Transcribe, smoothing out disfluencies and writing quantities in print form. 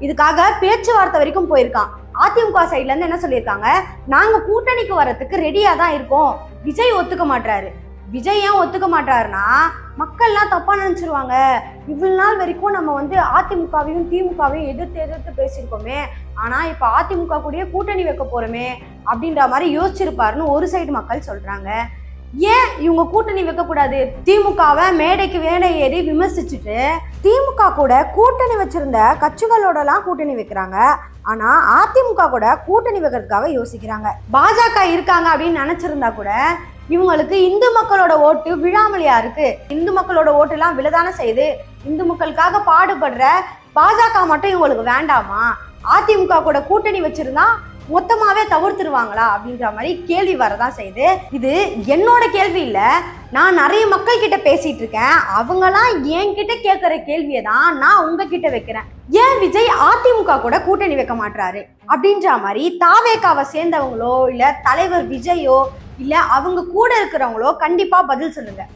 இதுக்காக பேச்சுவார்த்தை வரைக்கும் போயிருக்கான். அதிமுக சைட்ல இருந்து என்ன சொல்லியிருக்காங்க, நாங்க கூட்டணிக்கு வரத்துக்கு ரெடியா தான் இருக்கோம். விஜய் ஒத்துக்க மாட்டாரு. விஜய் ஏன் ஒத்துக்க மாட்டாருன்னா, மக்கள்லாம் தப்பா நினைச்சிருவாங்க. இவ்வளவு நாள் வரைக்கும் நம்ம அதிமுகவையும் திமுகவையும் எதிர்த்து பேசியிருக்கோமே, ஆனா இப்ப அதிமுக கூடயே கூட்டணி வைக்க போறோமே அப்படின்ற மாதிரி யோசிச்சிருப்பாருன்னு ஒரு சைடு மக்கள் சொல்றாங்க. ஏன் இவங்க கூட்டணி வைக்க கூடாது? திமுகவை மேடைக்கு மேடை ஏறி விமர்சிச்சுட்டு திமுக கூட கூட்டணி வச்சிருந்த கட்சிகளோடலாம் கூட்டணி வைக்கிறாங்க. ஆனா அதிமுக கூட கூட்டணி வைக்கிறதுக்காக யோசிக்கிறாங்க. பாஜக இருக்காங்க அப்படின்னு நினைச்சிருந்தா கூட இவங்களுக்கு இந்து மக்களோட ஓட்டு விழாமலையா இருக்கு. இந்து மக்களோட ஓட்டு எல்லாம் விழதானே செய்யுது. இந்து மக்களுக்காக பாடுபடுற பாஜக மட்டும் இவங்களுக்கு வேண்டாமா? அதிமுக கூட கூட்டணி வச்சிருந்தா மொத்தமாவே தவிர்த்துருவாங்களா அப்படின்ற மாதிரி கேள்வி வரதான் செய்யுது. இது என்னோட கேள்வி இல்ல, நான் நிறைய மக்கள் கிட்ட பேசிட்டு இருக்கேன். அவங்கெல்லாம் என்கிட்ட கேட்கிற கேள்வியை தான் நான் உங்ககிட்ட வைக்கிறேன். ஏன் விஜய் அதிமுக கூட கூட்டணி வைக்க மாட்டாரு அப்படின்ற மாதிரி தாவேகாவை சேர்ந்தவங்களோ இல்ல தலைவர் விஜயோ இல்ல அவங்க கூட இருக்கிறவங்களோ கண்டிப்பா பதில் சொல்லுங்க.